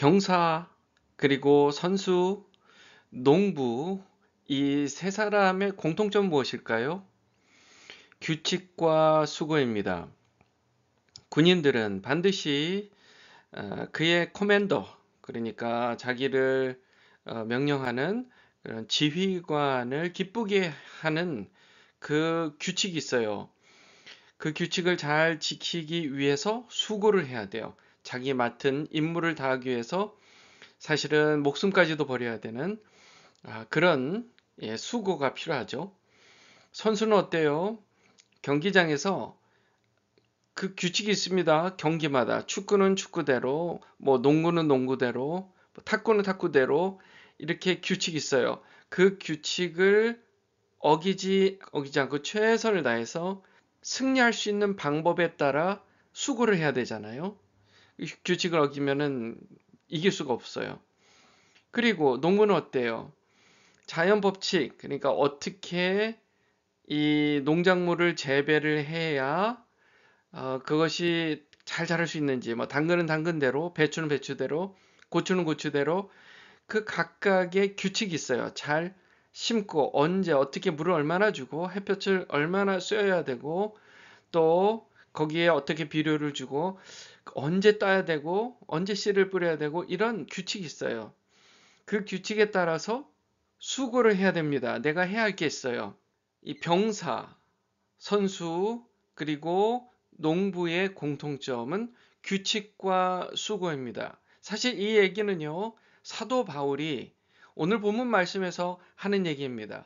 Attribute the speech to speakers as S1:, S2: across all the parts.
S1: 병사, 그리고 선수, 농부, 이 세 사람의 공통점 무엇일까요? 규칙과 수고입니다. 군인들은 반드시 그의 커맨더, 그러니까 자기를 명령하는 그런 지휘관을 기쁘게 하는 그 규칙이 있어요. 그 규칙을 잘 지키기 위해서 수고를 해야 돼요. 자기 맡은 임무를 다하기 위해서 사실은 목숨까지도 버려야 되는 그런 수고가 필요하죠. 선수는 어때요? 경기장에서 그 규칙이 있습니다. 경기마다 축구는 축구대로, 뭐 농구는 농구대로, 뭐 탁구는 탁구대로 이렇게 규칙이 있어요. 그 규칙을 어기지 않고 최선을 다해서 승리할 수 있는 방법에 따라 수고를 해야 되잖아요. 규칙을 어기면은 이길 수가 없어요. 그리고 농구는 어때요? 자연 법칙, 그러니까 어떻게 이 농작물을 재배를 해야 그것이 잘 자랄 수 있는지, 뭐 당근은 당근대로, 배추는 배추대로, 고추는 고추대로 그 각각의 규칙이 있어요. 잘 심고 언제 어떻게 물을 얼마나 주고 햇볕을 얼마나 쐬어야 되고 또 거기에 어떻게 비료를 주고 언제 따야 되고 언제 씨를 뿌려야 되고 이런 규칙이 있어요. 그 규칙에 따라서 수고를 해야 됩니다. 내가 해야 할 게 있어요. 이 병사, 선수, 그리고 농부의 공통점은 규칙과 수고입니다. 사실 이 얘기는요, 사도 바울이 오늘 본문 말씀에서 하는 얘기입니다.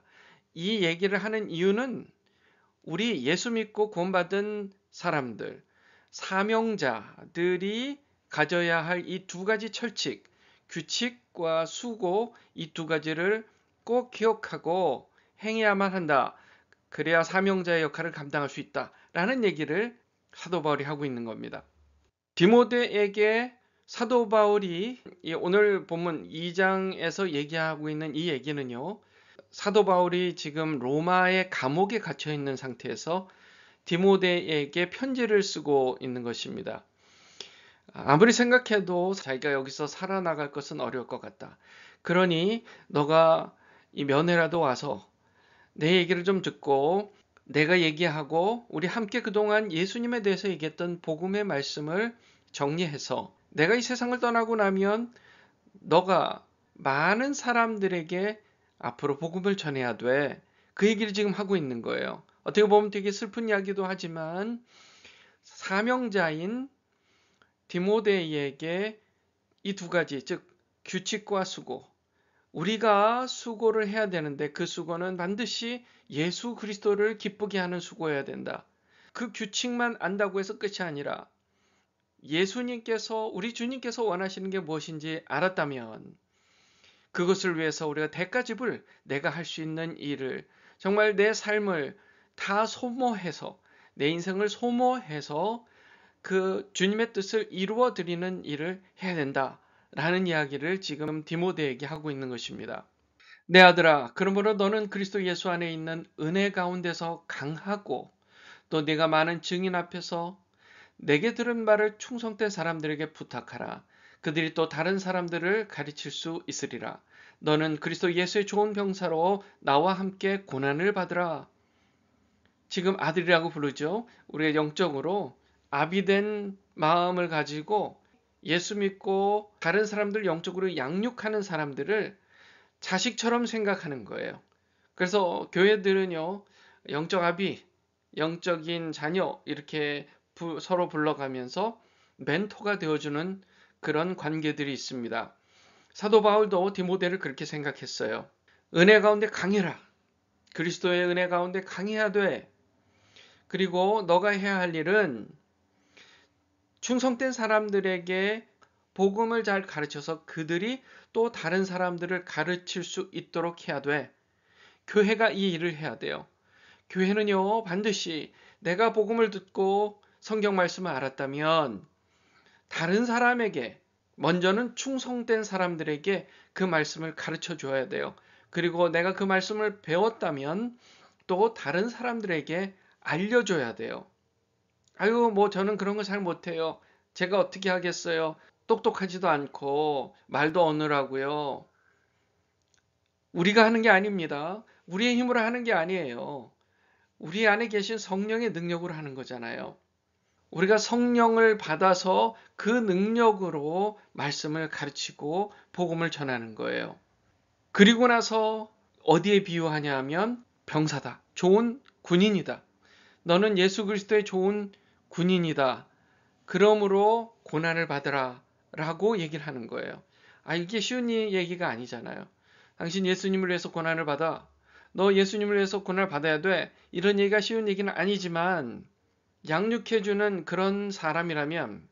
S1: 이 얘기를 하는 이유는 우리 예수 믿고 구원받은 사람들, 사명자들이 가져야 할 이 두 가지 철칙, 규칙과 수고 이 두 가지를 꼭 기억하고 행해야만 한다. 그래야 사명자의 역할을 감당할 수 있다라는 얘기를 사도 바울이 하고 있는 겁니다. 디모데에게 사도 바울이 오늘 본문 2장에서 얘기하고 있는 이 얘기는요. 사도 바울이 지금 로마의 감옥에 갇혀 있는 상태에서 디모데에게 편지를 쓰고 있는 것입니다. 아무리 생각해도 자기가 여기서 살아나갈 것은 어려울 것 같다. 그러니 너가 이 면회라도 와서 내 얘기를 좀 듣고 내가 얘기하고 우리 함께 그동안 예수님에 대해서 얘기했던 복음의 말씀을 정리해서 내가 이 세상을 떠나고 나면 너가 많은 사람들에게 앞으로 복음을 전해야 돼. 그 얘기를 지금 하고 있는 거예요. 어떻게 보면 되게 슬픈 이야기도 하지만 사명자인 디모데에게 이 두 가지, 즉 규칙과 수고, 우리가 수고를 해야 되는데 그 수고는 반드시 예수 그리스도를 기쁘게 하는 수고여야 된다. 그 규칙만 안다고 해서 끝이 아니라 예수님께서 우리 주님께서 원하시는 게 무엇인지 알았다면 그것을 위해서 우리가 대가집을 내가 할 수 있는 일을 정말 내 삶을 다 소모해서 내 인생을 소모해서 그 주님의 뜻을 이루어 드리는 일을 해야 된다라는 이야기를 지금 디모데에게 하고 있는 것입니다. 내 아들아, 그러므로 너는 그리스도 예수 안에 있는 은혜 가운데서 강하고 또 네가 많은 증인 앞에서 내게 들은 말을 충성된 사람들에게 부탁하라. 그들이 또 다른 사람들을 가르칠 수 있으리라. 너는 그리스도 예수의 좋은 병사로 나와 함께 고난을 받으라. 지금 아들이라고 부르죠. 우리가 영적으로 아비된 마음을 가지고 예수 믿고 다른 사람들 영적으로 양육하는 사람들을 자식처럼 생각하는 거예요. 그래서 교회들은요, 영적 아비, 영적인 자녀 이렇게 서로 불러가면서 멘토가 되어주는 그런 관계들이 있습니다. 사도 바울도 디모데를 그렇게 생각했어요. 은혜 가운데 강해라. 그리스도의 은혜 가운데 강해야 돼. 그리고 너가 해야 할 일은 충성된 사람들에게 복음을 잘 가르쳐서 그들이 또 다른 사람들을 가르칠 수 있도록 해야 돼. 교회가 이 일을 해야 돼요. 교회는요, 반드시 내가 복음을 듣고 성경 말씀을 알았다면 다른 사람에게, 먼저는 충성된 사람들에게 그 말씀을 가르쳐 줘야 돼요. 그리고 내가 그 말씀을 배웠다면 또 다른 사람들에게 알려줘야 돼요. 아유, 뭐 저는 그런 거 잘 못해요. 제가 어떻게 하겠어요? 똑똑하지도 않고 말도 어눌하고요. 우리가 하는 게 아닙니다. 우리의 힘으로 하는 게 아니에요. 우리 안에 계신 성령의 능력으로 하는 거잖아요. 우리가 성령을 받아서 그 능력으로 말씀을 가르치고 복음을 전하는 거예요. 그리고 나서 어디에 비유하냐 하면 병사다. 좋은 군인이다. 너는 예수 그리스도의 좋은 군인이다. 그러므로 고난을 받으라 라고 얘기를 하는 거예요. 이게 쉬운 얘기가 아니잖아요. 당신 예수님을 위해서 고난을 받아. 너 예수님을 위해서 고난을 받아야 돼. 이런 얘기가 쉬운 얘기는 아니지만 양육해주는 그런 사람이라면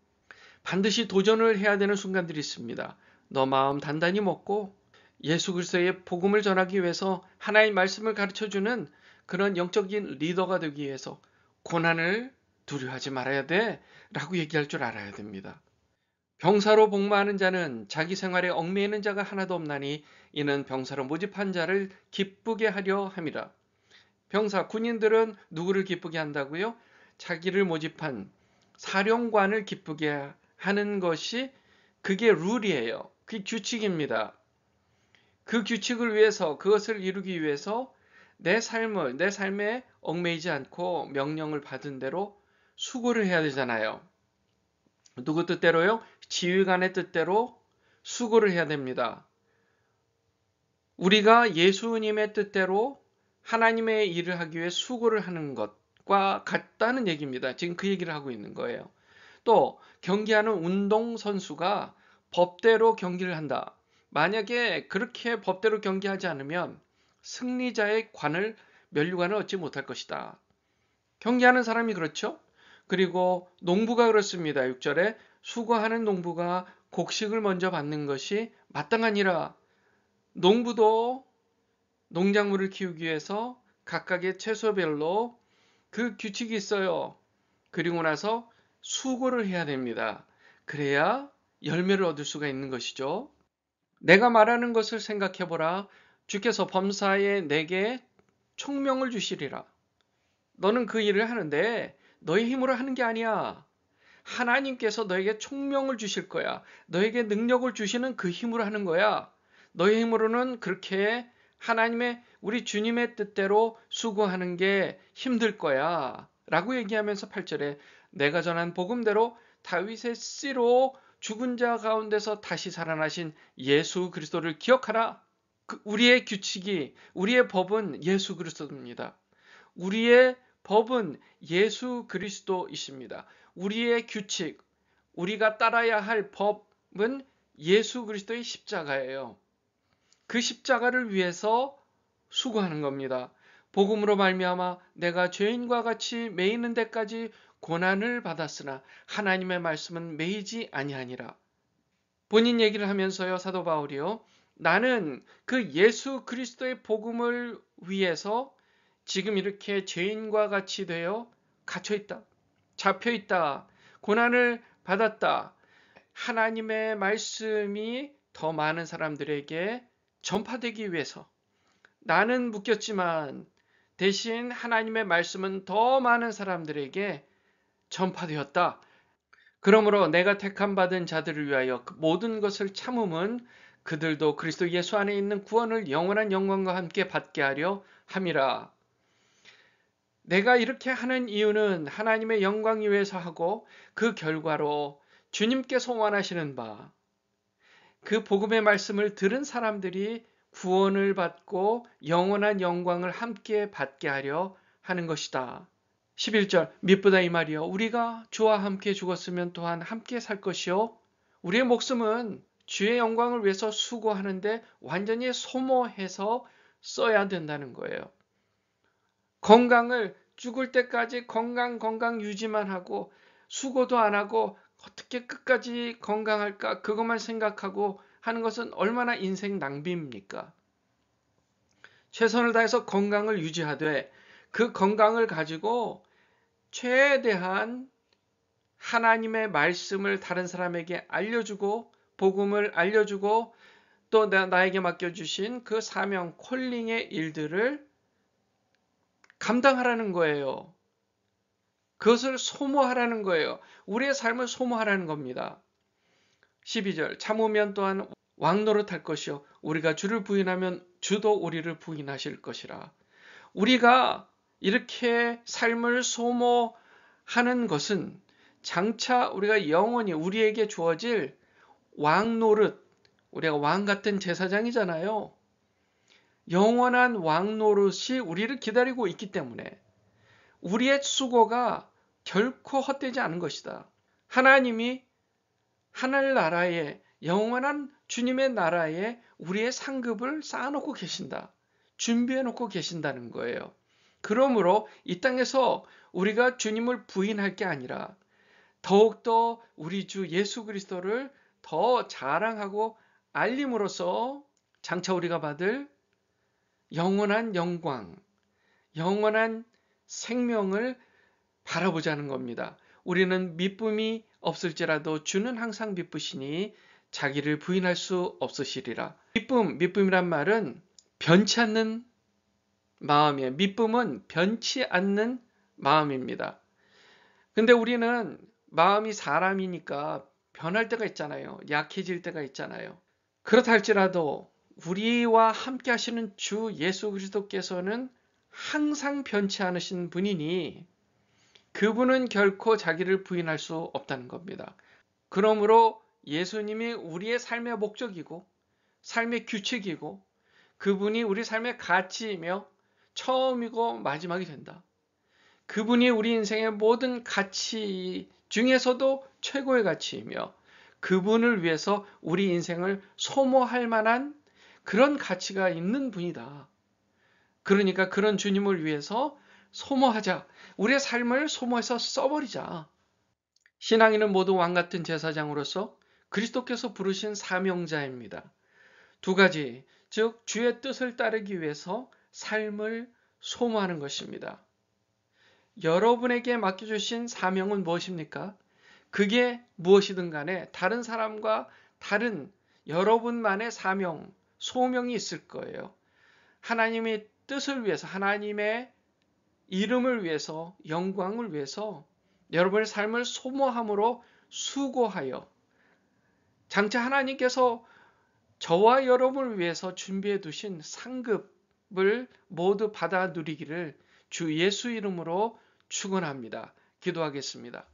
S1: 반드시 도전을 해야 되는 순간들이 있습니다. 너 마음 단단히 먹고 예수 그리스도의 복음을 전하기 위해서 하나의 말씀을 가르쳐주는 그런 영적인 리더가 되기 위해서 고난을 두려워하지 말아야 돼 라고 얘기할 줄 알아야 됩니다. 병사로 복무하는 자는 자기 생활에 얽매이는 자가 하나도 없나니 이는 병사로 모집한 자를 기쁘게 하려 함이라. 병사, 군인들은 누구를 기쁘게 한다고요? 자기를 모집한 사령관을 기쁘게 하는 것이 그게 룰이에요. 그게 규칙입니다. 그 규칙을 위해서 그것을 이루기 위해서 내 삶에 얽매이지 않고 명령을 받은 대로 수고를 해야 되잖아요. 누구 뜻대로요? 지휘관의 뜻대로 수고를 해야 됩니다. 우리가 예수님의 뜻대로 하나님의 일을 하기 위해 수고를 하는 것과 같다는 얘기입니다. 지금 그 얘기를 하고 있는 거예요. 또 경기하는 운동선수가 법대로 경기를 한다. 만약에 그렇게 법대로 경기하지 않으면 승리자의 면류관을 얻지 못할 것이다. 경기하는 사람이 그렇죠? 그리고 농부가 그렇습니다. 6절에 수고하는 농부가 곡식을 먼저 받는 것이 마땅하니라. 농부도 농작물을 키우기 위해서 각각의 채소별로 그 규칙이 있어요. 그리고 나서 수고를 해야 됩니다. 그래야 열매를 얻을 수가 있는 것이죠. 내가 말하는 것을 생각해 보라. 주께서 범사에 내게 총명을 주시리라. 너는 그 일을 하는데 너의 힘으로 하는 게 아니야. 하나님께서 너에게 총명을 주실 거야. 너에게 능력을 주시는 그 힘으로 하는 거야. 너의 힘으로는 그렇게 하나님의 우리 주님의 뜻대로 수고하는 게 힘들 거야. 라고 얘기하면서 8절에 내가 전한 복음대로 다윗의 씨로 죽은 자 가운데서 다시 살아나신 예수 그리스도를 기억하라. 우리의 규칙이, 우리의 법은 예수 그리스도입니다. 우리의 법은 예수 그리스도이십니다. 우리의 규칙, 우리가 따라야 할 법은 예수 그리스도의 십자가예요. 그 십자가를 위해서 수고하는 겁니다. 복음으로 말미암아 내가 죄인과 같이 매이는 데까지 고난을 받았으나 하나님의 말씀은 매이지 아니하니라. 본인 얘기를 하면서요, 사도 바울이요. 나는 그 예수 그리스도의 복음을 위해서 지금 이렇게 죄인과 같이 되어 갇혀있다. 잡혀있다. 고난을 받았다. 하나님의 말씀이 더 많은 사람들에게 전파되기 위해서 나는 묶였지만 대신 하나님의 말씀은 더 많은 사람들에게 전파되었다. 그러므로 내가 택함 받은 자들을 위하여 모든 것을 참음은 그들도 그리스도 예수 안에 있는 구원을 영원한 영광과 함께 받게 하려 함이라. 내가 이렇게 하는 이유는 하나님의 영광을 위해서 하고 그 결과로 주님께서 원하시는 바, 그 복음의 말씀을 들은 사람들이 구원을 받고 영원한 영광을 함께 받게 하려 하는 것이다. 11절 밑보다 이 말이요. 우리가 주와 함께 죽었으면 또한 함께 살 것이요. 우리의 목숨은 주의 영광을 위해서 수고하는데 완전히 소모해서 써야 된다는 거예요. 건강을 죽을 때까지 건강 유지만 하고 수고도 안 하고 어떻게 끝까지 건강할까 그것만 생각하고 하는 것은 얼마나 인생 낭비입니까? 최선을 다해서 건강을 유지하되 그 건강을 가지고 최대한 하나님의 말씀을 다른 사람에게 알려주고 복음을 알려주고 또 나에게 맡겨주신 그 사명 콜링의 일들을 감당하라는 거예요. 그것을 소모하라는 거예요. 우리의 삶을 소모하라는 겁니다. 12절 참으면 또한 왕노릇할 것이요 우리가 주를 부인하면 주도 우리를 부인하실 것이라. 우리가 이렇게 삶을 소모하는 것은 장차 우리가 영원히 우리에게 주어질 왕노릇, 우리가 왕 같은 제사장이잖아요. 영원한 왕노릇이 우리를 기다리고 있기 때문에 우리의 수고가 결코 헛되지 않은 것이다. 하나님이 하늘나라에 영원한 주님의 나라에 우리의 상급을 쌓아놓고 계신다. 준비해놓고 계신다는 거예요. 그러므로 이 땅에서 우리가 주님을 부인할 게 아니라 더욱더 우리 주 예수 그리스도를 더 자랑하고 알림으로써 장차 우리가 받을 영원한 영광, 영원한 생명을 바라보자는 겁니다. 우리는 미쁨이 없을지라도 주는 항상 미쁘시니 자기를 부인할 수 없으시리라. 미쁨이란 말은 변치 않는 마음이에요. 미쁨은 변치 않는 마음입니다. 근데 우리는 마음이 사람이니까 변할 때가 있잖아요. 약해질 때가 있잖아요. 그렇다 할지라도 우리와 함께 하시는 주 예수 그리스도께서는 항상 변치 않으신 분이니 그분은 결코 자기를 부인할 수 없다는 겁니다. 그러므로 예수님이 우리의 삶의 목적이고 삶의 규칙이고 그분이 우리 삶의 가치이며 처음이고 마지막이 된다. 그분이 우리 인생의 모든 가치 중에서도 최고의 가치이며 그분을 위해서 우리 인생을 소모할 만한 그런 가치가 있는 분이다. 그러니까 그런 주님을 위해서 소모하자. 우리의 삶을 소모해서 써버리자. 신앙인은 모두 왕같은 제사장으로서 그리스도께서 부르신 사명자입니다. 두 가지, 즉 주의 뜻을 따르기 위해서 삶을 소모하는 것입니다. 여러분에게 맡겨주신 사명은 무엇입니까? 그게 무엇이든 간에 다른 사람과 다른 여러분만의 사명, 소명이 있을 거예요. 하나님의 뜻을 위해서, 하나님의 이름을 위해서, 영광을 위해서 여러분의 삶을 소모함으로 수고하여 장차 하나님께서 저와 여러분을 위해서 준비해 두신 상급을 모두 받아 누리기를 주 예수 이름으로 축원합니다. 기도하겠습니다.